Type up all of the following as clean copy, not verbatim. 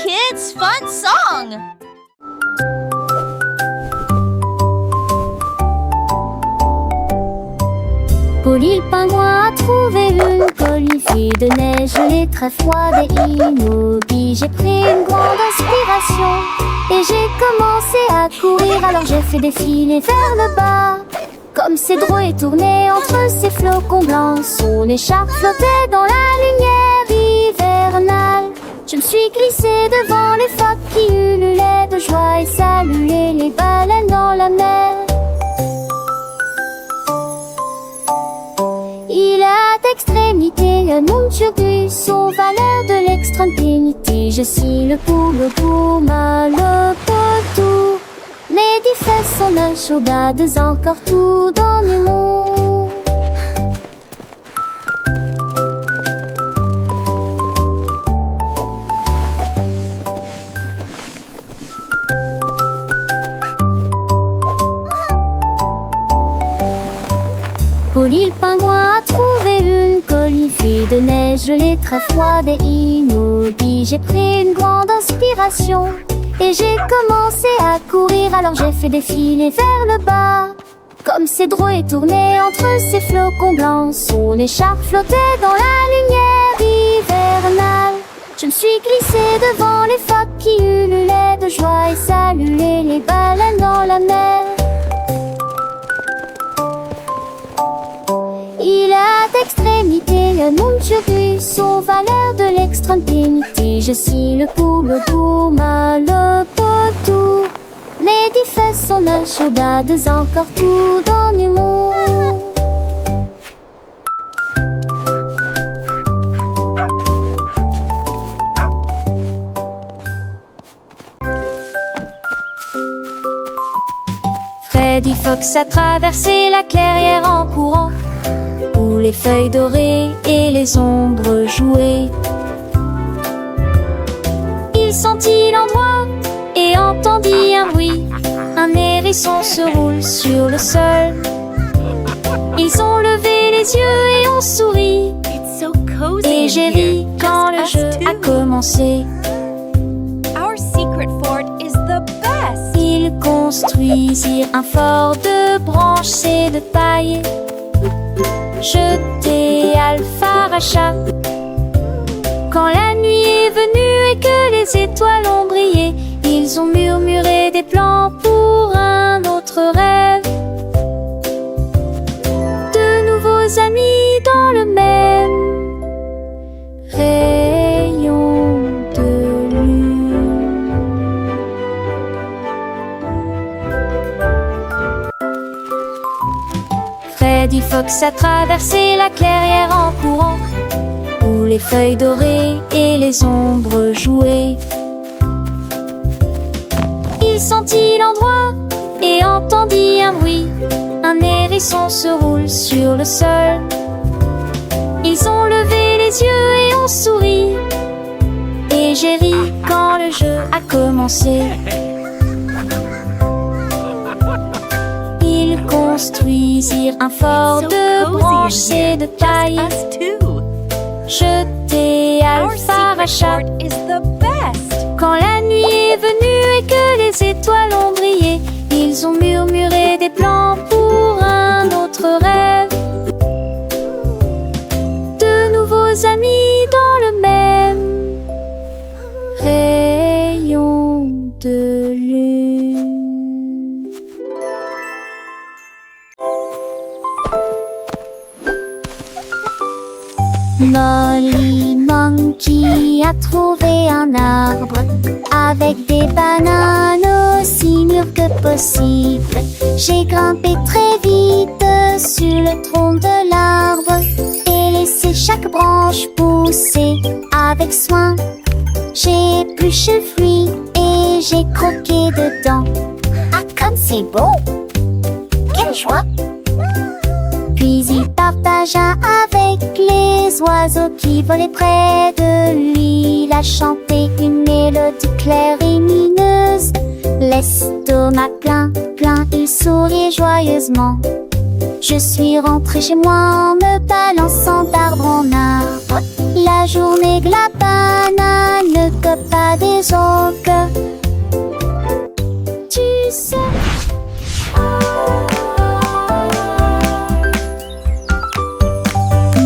kids, fun song! Polly le pingouin a trouvé une colifie de neige gelée très froide et immobile. J'ai pris une grande inspiration et j'ai commencé à courir. Alors j'ai fait défiler vers le bas. Comme c'est drôle et tourné entre ces flocons blancs, son écharpe flottait dans la lumière hivernale. Je me suis glissée devant les phoques qui ululaient de joie et saluaient les baleines dans la mer. Il a d'extrémité un nom turgus aux valeurs de l'extrême dignité. Je suis le poule mal le potou. Mes 10 fesses sont la chaudades encore tout dans le monde. Polly le pingouin a trouvé une colifie de neige gelée très froide et immobile. J'ai pris une grande inspiration et j'ai commencé à courir. Alors j'ai fait défiler vers le bas. Comme c'est drôle et tourné entre ces flocons blancs, son écharpe flottait dans la lumière hivernale. Je me suis glissée devant les phoques qui ululaient de joie et saluaient les baleines dans la mer. Il a d'extrémité un nom turgus aux valeurs de l'extrême dignité. Je suis le poule mal le potou. Mes 10 fesses sont la chaudades encore tout dans le monde. Freddy Fox a traversé la clairière en courant, où les feuilles dorées et les ombres jouaient. Il sentit l'endroit et entendit un bruit. Un hérisson se roule sur le sol. Ils ont levé les yeux et ont souri. Et j'ai ri quand le jeu a commencé. Our secret fort is the best! Ils construisirent un fort de branches et de paille. Jeté Alpharacha. Quand la nuit est venue et que les étoiles ont brillé, ils ont murmuré des plans pour un autre rêve. De nouveaux amis dans le même rayon de lune. Freddy Fox a traversé la clairière en courant, où les feuilles dorées et les ombres jouaient. Il sentit l'endroit et entendit un bruit. Un hérisson se roule sur le sol. Ils ont levé les yeux et ont souri. Et j'ai ri quand le jeu a commencé. Ils construisirent un fort de branches et de paille. Jeté Alpharacha. Quand la nuit est venue et que les étoiles ont brillé, ils ont murmuré des plans pour un autre rêve. De nouveaux amis dans le même rayon de lune. Molly Monkey a trouvé un arbre avec des bananes aussi mûres que possible. J'ai grimpé très vite sur le tronc de l'arbre et laissé chaque branche pousser avec soin. J'ai épluché le fruit et j'ai croqué dedans. Ah, comme c'est beau! Quelle joie! Puis il partagea avec les oiseaux qui volaient près de lui. Il a chanté une mélodie claire et lumineuse. L'estomac plein, il souriait joyeusement. Je suis rentrée chez moi en me balançant d'arbre en arbre. La journée que la banane que pas des orques. Tu sais.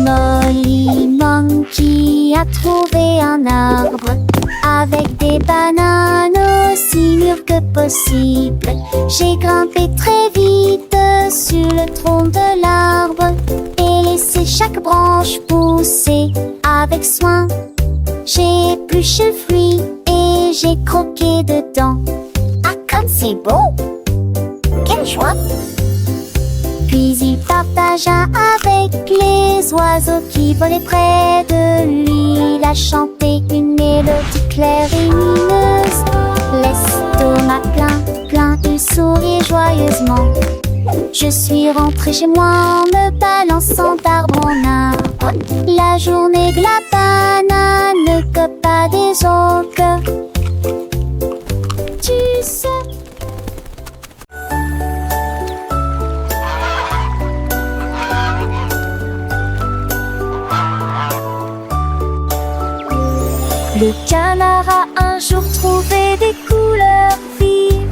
Molly Monkey a trouvé un arbre avec des bananes aussi mûres que possible. J'ai grimpé très vite sur le tronc de l'arbre et laissé chaque branche pousser avec soin. J'ai épluché le fruit et j'ai croqué dedans. Ah, comme c'est beau! Quelle joie! Puis il partagea avec les oiseaux qui volaient près de lui. Il a chanté une mélodie claire et lumineuse. L'estomac plein, il sourit joyeusement. Je suis rentrée chez moi en me balançant d'arbre en arbre. La journée de la banane ne cope pas des orques. Tu sais. Le canard a un jour trouvé des couleurs vives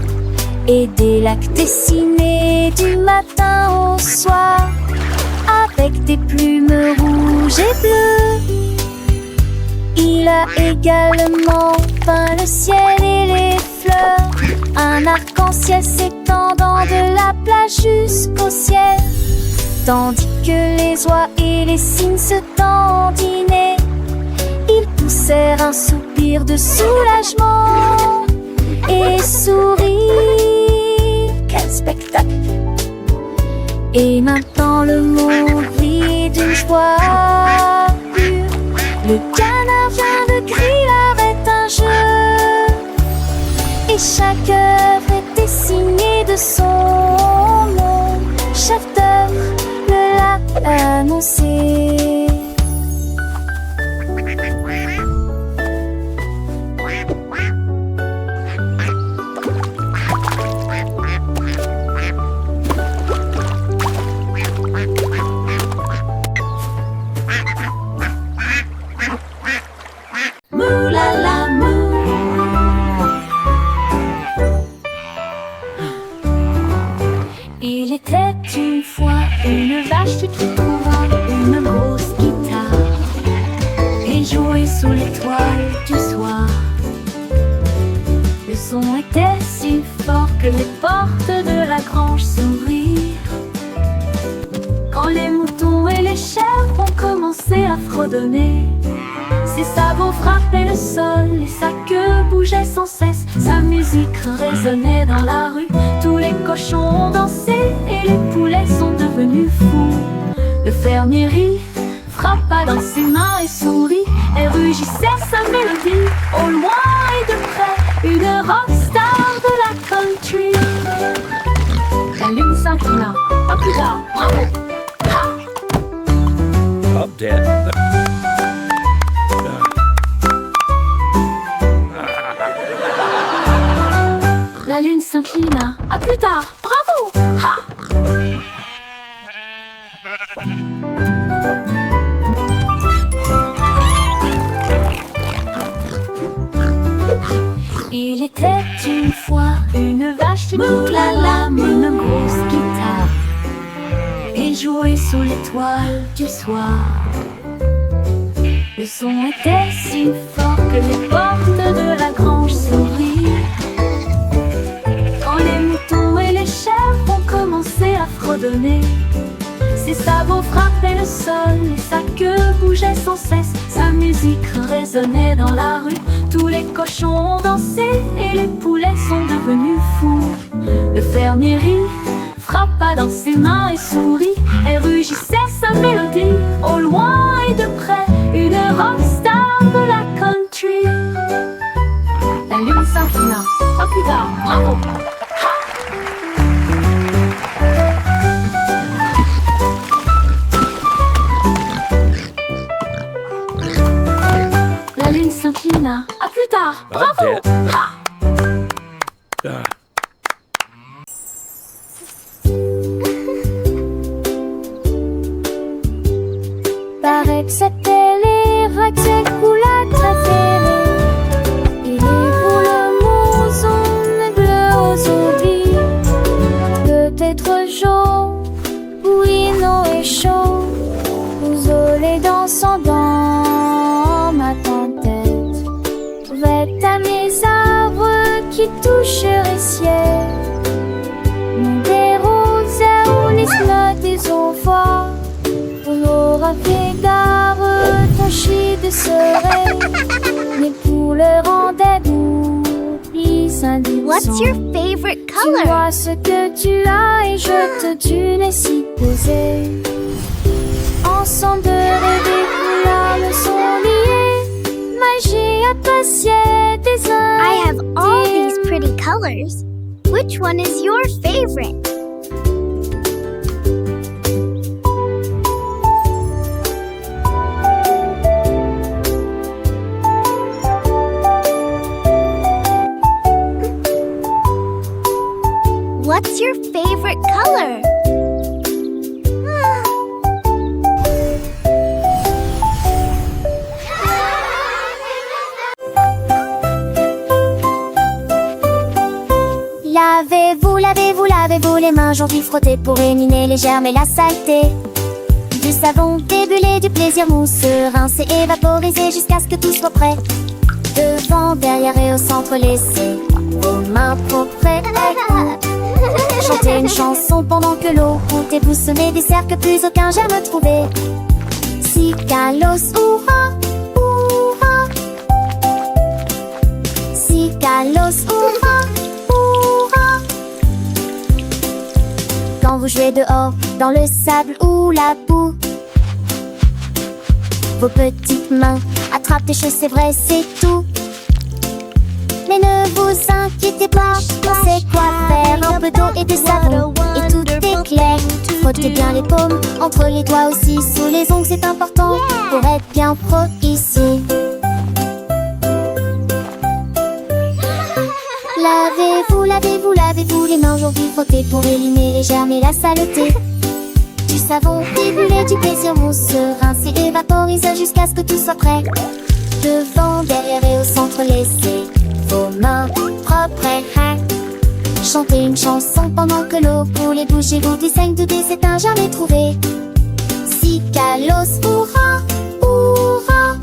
et des lacs dessinés du matin au soir avec des plumes rouges et bleues. Il a également peint le ciel et les fleurs, un arc-en-ciel s'étendant de la plage jusqu'au ciel, tandis que les oies et les cygnes se dandinaient. Ils poussèrent un soupir de soulagement et sourirent. Quel spectacle! Et maintenant le monde vit d'une joie pure. Le canard vient de crier arrête un jeu, et chaque œuvre est dessinée de son nom. Chef d'œuvre me l'a annoncé. Il était une fois une vache qui trouva une grosse guitare et jouait sous l'étoile du soir. Le son était si fort que les portes de la grange s'ouvrirent. Quand les moutons et les chèvres ont commencé à fredonner, ses sabots frappaient le sol et sa queue bougeait sans cesse. Sa musique résonnait dans la rue. Tous les cochons ont dansé et les poulets sont devenus fous. Le fermier rit, frappa dans ses mains et sourit et rugissait sa mélodie. Au loin et de près, une rockstar de la country. La lune s'inclina, pas plus tard, bravo! Up dead. La lune s'inclina. À plus tard. Bravo! Ha! Il était une fois une vache qui moulala, une grosse guitare et jouait sous l'étoile du soir. Le son était si fort que les portes de la grange s'ouvrirent. Quand les moutons et les chèvres ont commencé à fredonner, ses sabots frappaient le sol et sa queue bougeait sans cesse. Sa musique résonnait dans la rue. Tous les cochons ont dansé et les poulets sont devenus fous. Le fermier rit, frappa dans ses mains et sourit et rugissait sa mélodie. Au loin et de près, une rockstar de la country. La lune s'inclina. À plus tard, bravo! La lune s'inclina. À plus tard, bravo! Ha! Paraît que c'était les vagues, ses couleurs préférées. qui toucherait ciel. Mon des roses où les slots des enfants. On aura fait gare, ton de serait. Mais pour le rendez-vous, please indique. What's your favorite Tu color? vois ce que tu as et je te tue si posé. Ensemble de rêver, nos âmes sont liées. Magie appréciée des uns. I have all these pretty colors. Which one is your favorite? What's your favorite color? Lavez-vous les mains aujourd'hui, frottez pour éliminer les germes et la saleté. Du savon débulé, du plaisir mousseux, rincé et vaporisé jusqu'à ce que tout soit prêt. Devant, derrière et au centre, laissez vos mains propres. Chantez une chanson pendant que l'eau coule et vous semez des cercles que plus aucun germe trouvé. Si Kalos, hurrah, hurrah. Si Kalos, hurrah, hurrah. Quand vous jouez dehors, dans le sable ou la boue, vos petites mains attrapent des choses, c'est vrai, c'est tout. Mais ne vous inquiétez pas, on sait quoi faire. Un peu d'eau et de savon, et tout est clair. Frottez bien les paumes, entre les doigts aussi, sous les ongles, c'est important pour être bien pro ici. Lavez-vous les mains aujourd'hui, frottez pour éliminer les germes et la saleté. Du savon débulé, du plaisir mousseux, rincé et vaporisé jusqu'à ce que tout soit prêt. Devant, derrière et au centre, laissez vos mains propres. Chantez une chanson pendant que l'eau coule et bougez-vous du saigne de dés, c'est un jamais trouvé. Si Kalos, hurrah, hurrah.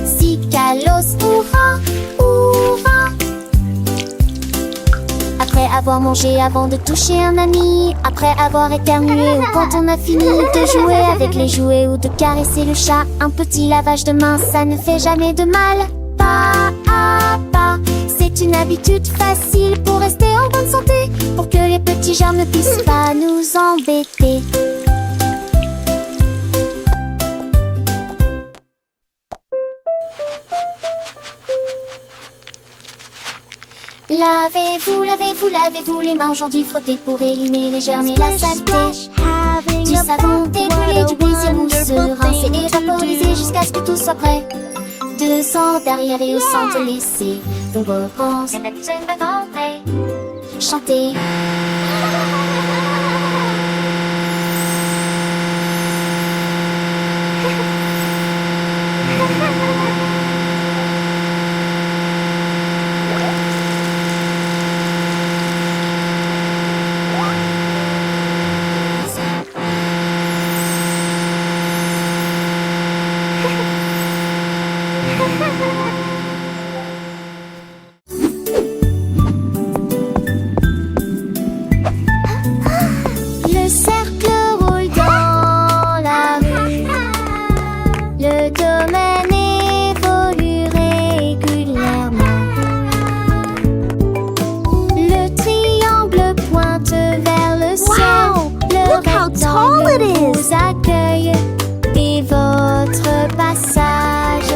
Si Kalos, hurrah, hurrah. Après avoir mangé, avant de toucher un ami, après avoir éternué ou quand on a fini de jouer avec les jouets ou de caresser le chat, un petit lavage de main, ça ne fait jamais de mal. Pas à pas, c'est une habitude facile pour rester en bonne santé, pour que les petits germes ne puissent pas nous embêter. Lavez-vous les mains aujourd'hui, frottez pour éliminer les germes et la saleté. Du savon débulé, du plaisir mousseux, rincé et vaporisé jusqu'à ce que tout soit prêt. Devant, derrière et au centre, laissez vos repenses. Chantez. Le cercle roule dans la rue. Le domaine évolue régulièrement. Le triangle pointe vers le ciel. Le Look how tall it rectangle is. vous accueille et votre passage.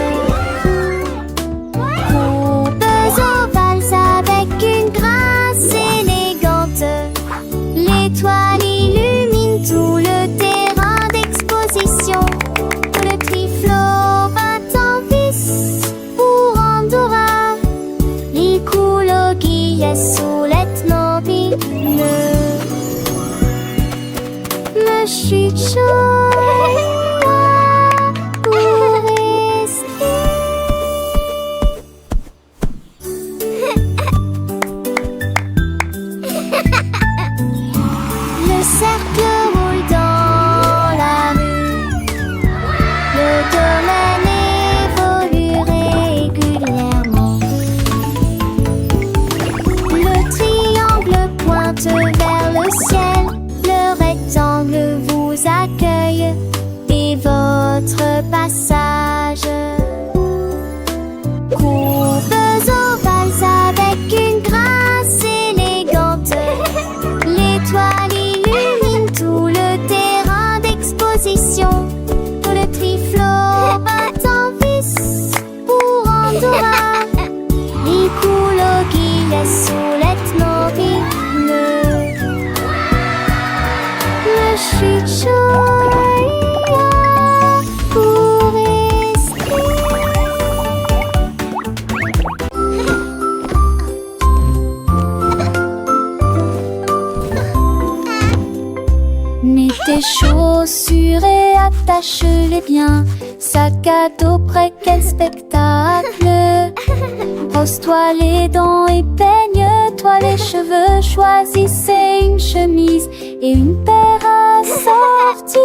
massage. Courbes ovales avec une grâce élégante. L'étoile illumine tout le terrain d'exposition. Le triflot bat en vis pour Andorra. L'écologie sulet mobile. Le chichoya pour rester. Mets tes chaussures et attache-les bien. Sac à dos prêt, quel spectacle. Brosse-toi les dents et peigne-toi les cheveux. Choisissez une chemise et une paire assortie.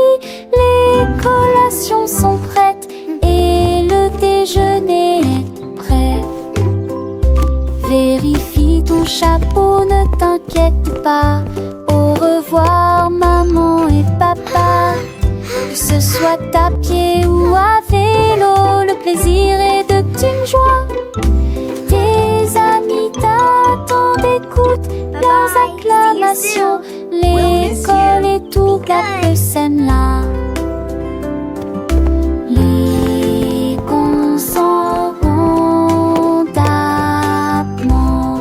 Les collations sont prêtes et le déjeuner est prêt. Vérifie ton chapeau, ne t'inquiète pas. Au revoir maman et papa. Que ce soit à pied ou à vélo, le plaisir est de une joie. Tes amis t'attendent, écoute leurs acclamations. L'école et tout gâte scène là. Les cons s'en vont d'abord.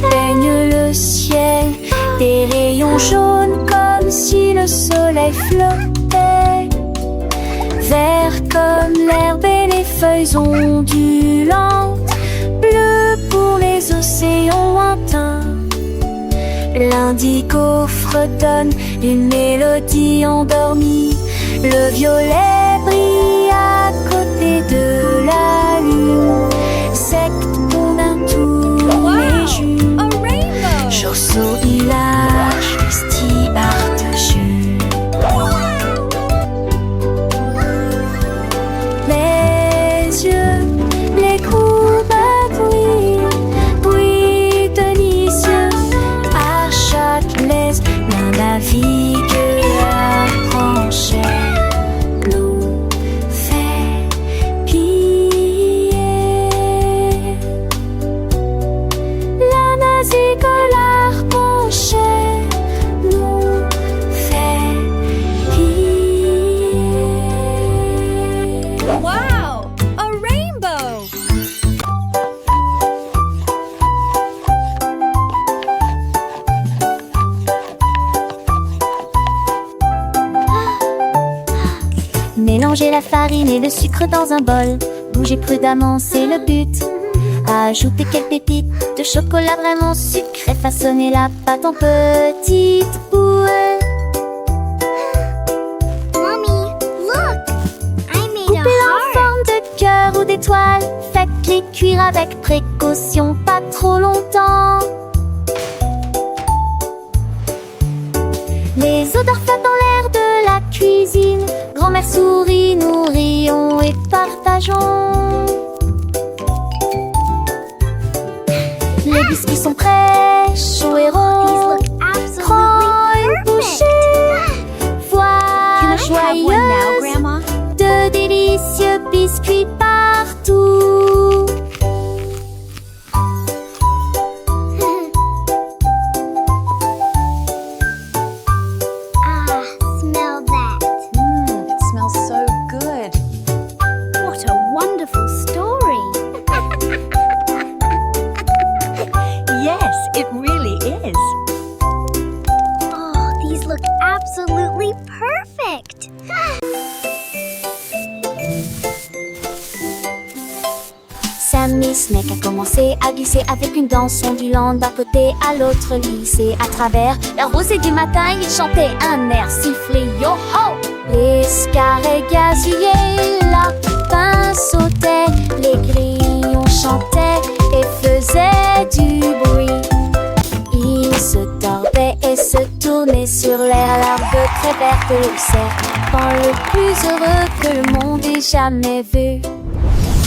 Peigne le ciel, des rayons jaunes comme si le soleil flottait. Vert comme l'herbe et les feuilles ondulantes. Bleu pour les océans lointains. L'indigo fredonne une mélodie endormie. Le violet brille à côté de la lune. Secte pour un tour les jus. Chausseau village, festival de jus. Les yeux, les courbes brillent délicieux. À Châtelet, l'un navigue à Franchère. L'eau fait piller. La nazique Wow! A rainbow! Mélangez la farine et le sucre dans un bol. Bougez prudemment, c'est le but. Ajoutez quelques pépites de chocolat vraiment sucré. Façonnez la pâte en petites boules. Mommy, look! I made a Coupez-la en heart. forme de cœur ou d'étoile. Faites-les cuire avec précaution, pas trop longtemps. Les odeurs flottent dans l'air de la cuisine. Grand-mère sourit, nous rions et partageons. Les biscuits sont prêts, chauds et These ronds. look Prends une absolutely bouchée. perfect. Voilà Can I have one now, joyeuse. Grandma? De délicieux biscuits partout. Smell that. It smells so good. What a wonderful story. Yes, it really is. Oh, these look absolutely perfect. Sammy Snake a commencé à glisser avec une danse ondulante d'un côté à l'autre lycée. À travers la rosée du matin, il chantait un air sifflé yo-ho. Les scarets gazouillaient, lapins sautaient, les grillons chantaient et faisaient du bruit. Ils se tordaient et se tourner sur l'air, l'arbre très vert que l'observe, quand le plus heureux que le monde ait jamais vu.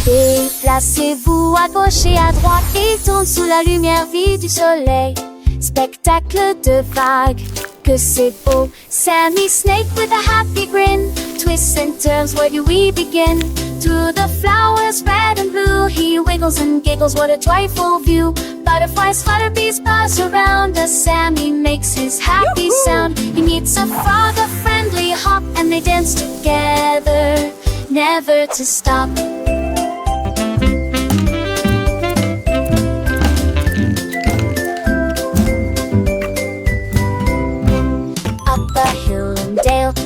Déplacez-vous à gauche et à droite, il tourne sous la lumière vive du soleil. Spectacle de vagues, que c'est beau. Sammy Snake with a happy grin, twists and turns, where do we begin? Through the flowers red and blue, he wiggles and giggles, what a joyful view. Butterflies flutter, bees buzz around us, Sammy makes his happy sound. He meets a frog, a friendly hop, and they dance together, never to stop.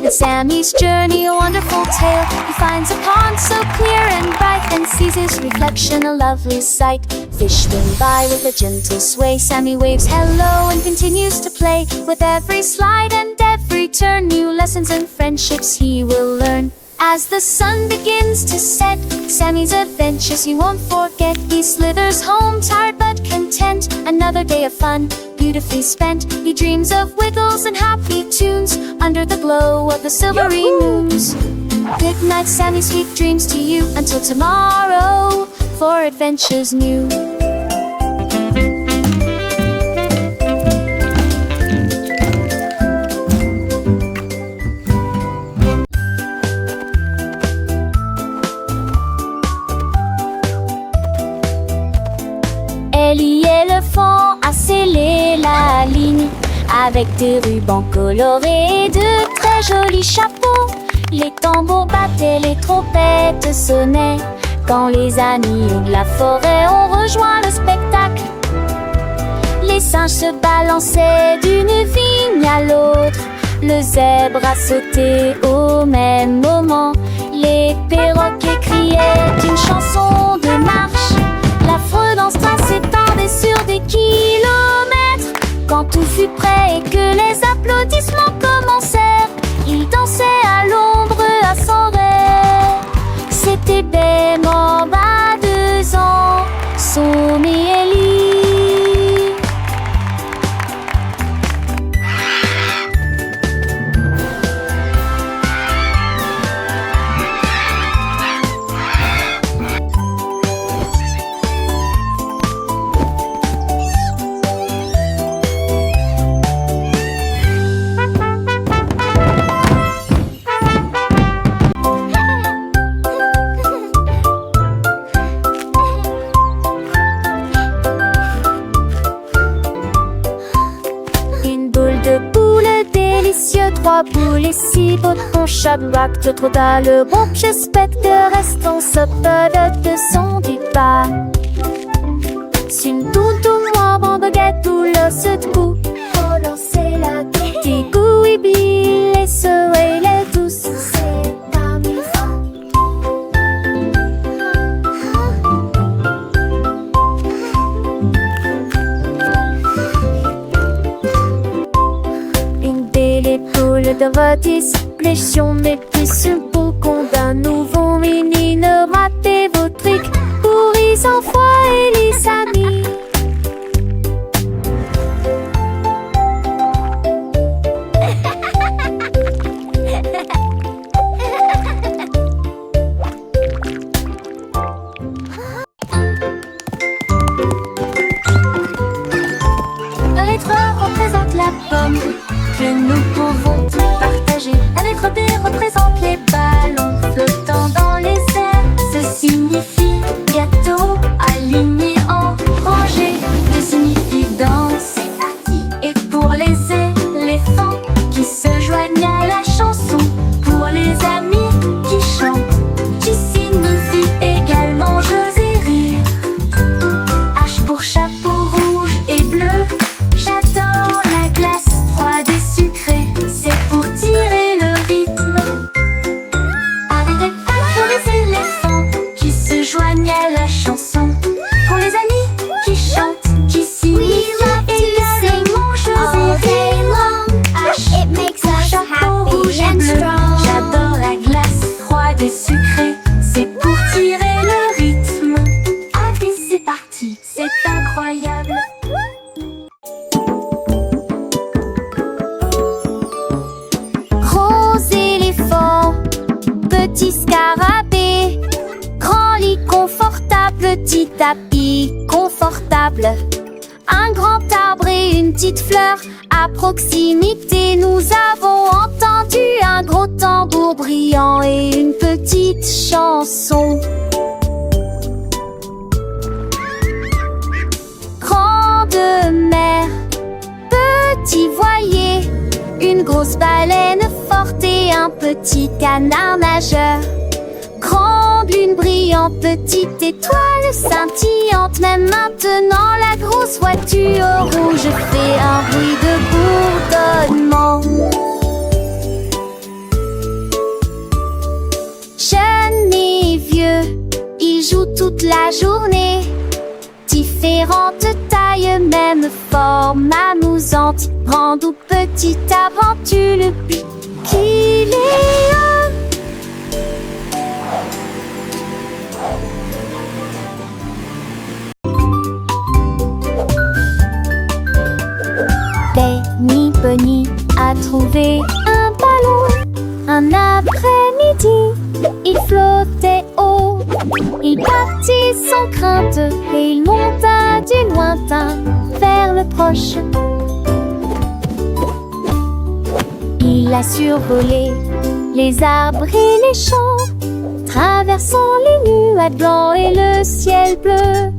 In Sammy's journey, a wonderful tale. He finds a pond so clear and bright, and sees his reflection, a lovely sight. Fish swim by with a gentle sway. Sammy waves hello and continues to play. With every slide and every turn, new lessons and friendships he will learn. As the sun begins to set, Sammy's adventures he won't forget. He slithers home tired but content, another day of fun beautifully spent. He dreams of wiggles and happy tunes under the glow of the silvery moons. Good night, Sammy, sweet dreams to you, until tomorrow for adventures new. Ellie éléphant a scellé la ligne avec des rubans colorés et de très jolis chapeaux. Les tambours battaient, les trompettes sonnaient quand les amis de la forêt ont rejoint le spectacle. Les singes se balançaient d'une vigne à l'autre, le zèbre a sauté au même moment. Les perroquets criaient une chanson de marche, l'affreux dans ce train s'étendait sur des kilomètres. Quand tout fut prêt et que les applaudissements commencèrent, ils dansaient à l'ombre à son rêve. C'était Ben à 2 ans, Somme et Ellie. Trois boules et 6 bottons chaque bac de trop dans le groupe. J'espère que restons saupodes de son départ. C'est une toute moi, bon baguette ou l'os de cou. Faut lancer la petite goût et bille et soleil les douces. C'est parmi de votre discrétion, mais plus une boucon d'un nouveau menino. Ratez vos trucs pourris sans foi et les amis. La lettre représente la pomme que nous pouvons partager. La lettre B représente les ballons flottant dans les airs. Ce signifie gâteau aligné en rangée. petit scarabée. Grand lit confortable, petit tapis confortable. Un grand arbre et une petite fleur. À proximité, nous avons entendu un gros tambour brillant et une petite chanson. Grande mer, petit voilier, une grosse baleine forte et un petit canard nageur. Grande lune brillante, petite étoile scintillante. Même maintenant la grosse voiture rouge fait un bruit de bourdonnement. Jeunes et vieux, ils jouent toute la journée. Différentes tailles, même forme amusante. Grande ou petite aventure, le but qu'il est un. Bunny a trouvé un ballon. Un après-midi, il flottait haut. Il partit sans crainte et il monta du lointain vers le proche. Il a survolé les arbres et les champs, traversant les nuages blancs et le ciel bleu.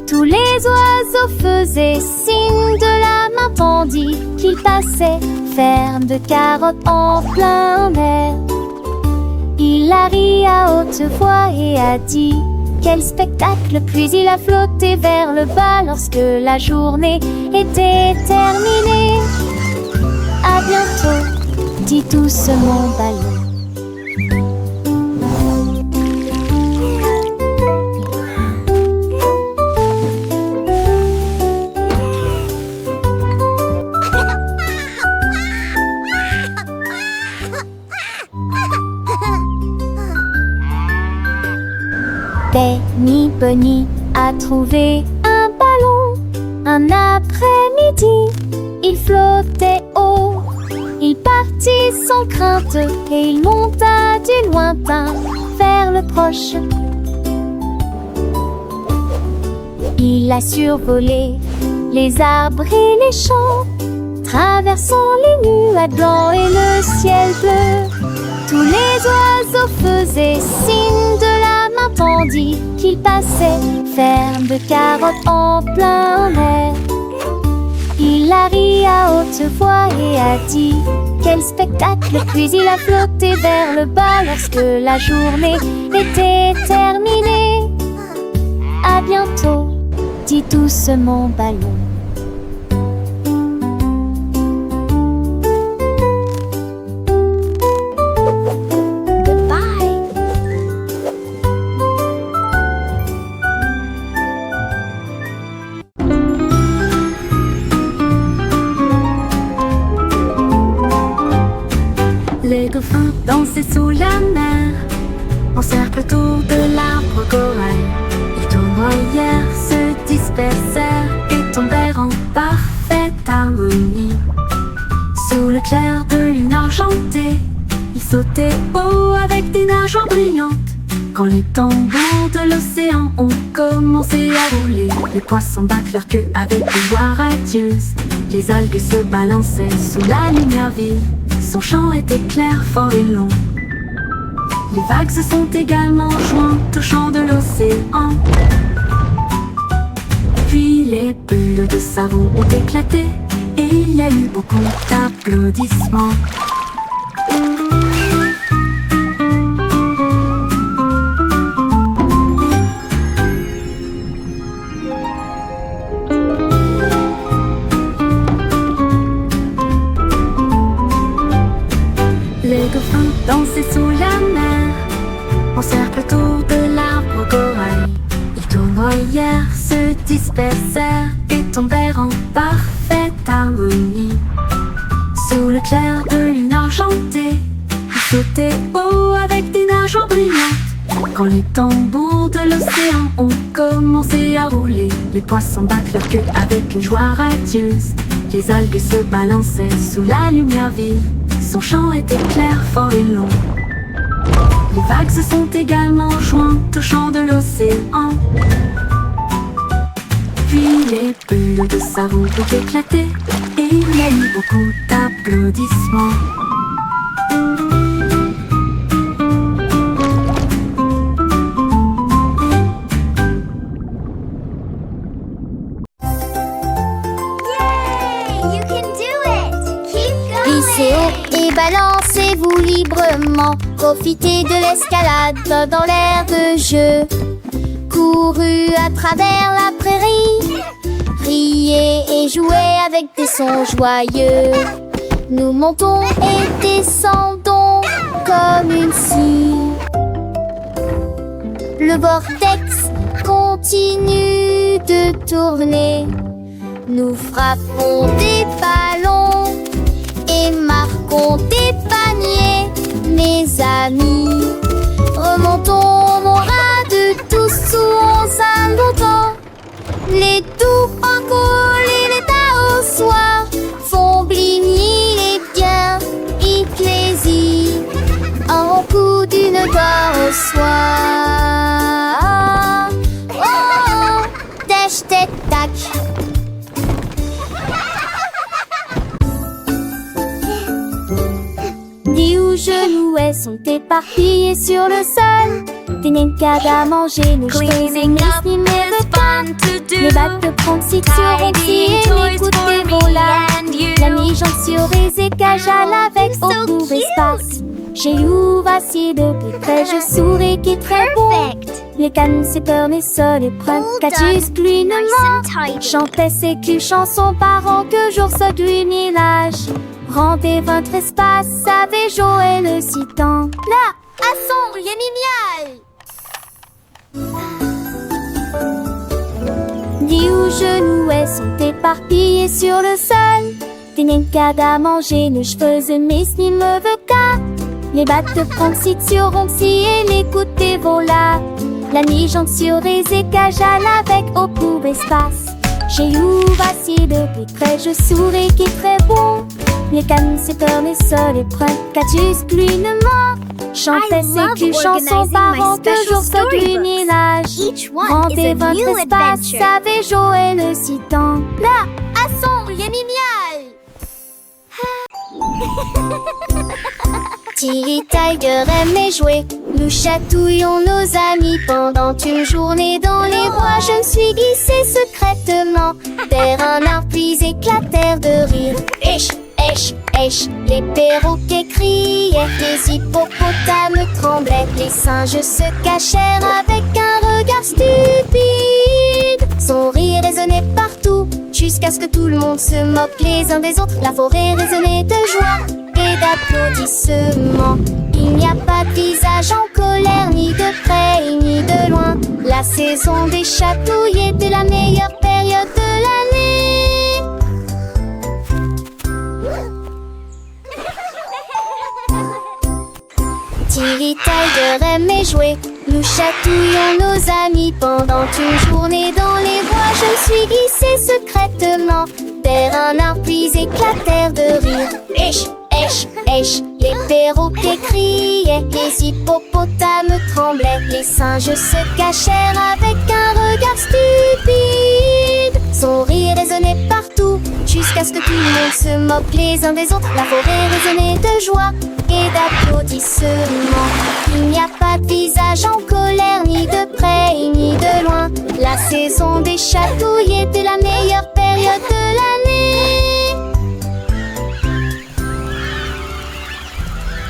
Tous les oiseaux faisaient signe de la main tandis qu'il passait, ferme de carottes en plein air. Il a ri à haute voix et a dit quel spectacle, puis il a flotté vers le bas lorsque la journée était terminée. À bientôt, dit doucement ballon. Bunny a trouvé un ballon. Un après-midi, il flottait haut. Il partit sans crainte et il monta du lointain vers le proche. Il a survolé les arbres et les champs, traversant les nuages blancs et le ciel bleu. Tous les oiseaux faisaient signe de la main tandis qu'il passait, ferme de carottes en plein air. Il a ri à haute voix et a dit quel spectacle, puis il a flotté vers le bas lorsque la journée était terminée. À bientôt, dit doucement ballon. Les dauphins dansaient sous la mer, en cercle autour de l'arbre corail. Les tournoyères se dispersèrent et tombèrent en parfaite harmonie. Sous le clair de lune argentée, ils sautaient haut avec des nageoires brillantes. Quand les tambours de l'océan ont commencé à rouler, les poissons battent leur queue avec des voix radieuses. Les algues se balançaient sous la lumière vive. Son chant était clair, fort et long. Les vagues se sont également jointes au chant de l'océan. Puis les bulles de savon ont éclaté et il y a eu beaucoup d'applaudissements. Les dauphins dansaient sous la mer, en cercle autour de l'arbre corail. Les tournoyères se dispersèrent et tombèrent en parfaite harmonie. Sous le clair de lune argentée, ils sautaient haut avec des nageoires brillantes. Quand les tambours de l'océan ont commencé à rouler, les poissons battent leur queue avec une joie radieuse. Les algues se balançaient sous la lumière vive. Son chant était clair, fort et long. Les vagues se sont également jointes au chant de l'océan. Puis les bulles de savon ont éclaté et il y a eu beaucoup d'applaudissements. Yay! You can do it! Keep Glissez going! haut et balancez-vous librement. Profitez de l'escalade dans l'air de jeu. Courez à travers la prairie. Riez et jouez avec des sons joyeux. Nous montons et descendons comme une scie. Le vortex continue de tourner. Nous frappons des ballons et marquons des paniers, mes amis. Remontons mon rade tous sous un longtemps. Les doux encours et les tas au soir font bligner les biens et plaisir. En coup d'une gloire au soir. Oh, oh, tâche, tête, tac. Des hauts genoux sont éparpillés sur le sol. Des nenkas à manger, nos Cleaning up is fun to do. Les bacs de pronciture ont tiré les coups de voilà. and you. La mi-jambe sur les écages à l'avec You're so au court cute. espace. Chez vous, voici de plus près, je souris qui est très bon. Perfect! Les cannes, c'est peur, mais ça les prend. Well Catus, done. pluie, Nice ne and tidy. chantait ses culs chansons par an que jour ce village. Rendez votre espace, savez Joël le citant. Là, à son yémimial. Dix hauts genoux sont éparpillés sur le sol. Des nenkas à manger, nos cheveux mes me veut qu'à. Les battes de pronciture ont scié les coups de voilà. La mi-jambe sur les écages à l'avec au court espace. J'ai où vacillé de plus près, je souris qui est très bon. Les cannes, c'est peur, mais ça les prend. Catus, pluie, ne ment. Chantait I ses love culs chansons organizing par my an que special jour ce storybooks. village. Each one is Rendez a votre new espace, adventure. savez Joël le citant. Là, à son yémimial. Tilly Tiger aimait jouer. Nous chatouillons nos amis pendant une journée dans les bois. Je me suis glissée secrètement vers un arbre puis éclatèrent de rire. Esh, esh, esh, les perroquets criaient, les hippopotames tremblaient, les singes se cachèrent avec un regard stupide. Son rire résonnait partout, jusqu'à ce que tout le monde se moque les uns des autres. La forêt résonnait de joie et d'applaudissements. Il n'y a pas de visage en colère, ni de près ni de loin. La saison des chatouilles était la meilleure période de l'année. Tilly Tiger aimait jouer. Nous chatouillons nos amis pendant une journée dans les bois. Je me suis glissée secrètement vers un arbre puis éclatèrent de rire. Esh, esh, esh, les perroquets criaient, les hippopotames tremblaient, les singes se cachèrent avec un regard stupide. Son rire résonnait partout, jusqu'à ce que tout le monde se moque les uns des autres. La forêt résonnait de joie et d'applaudissements. Il n'y a pas de visage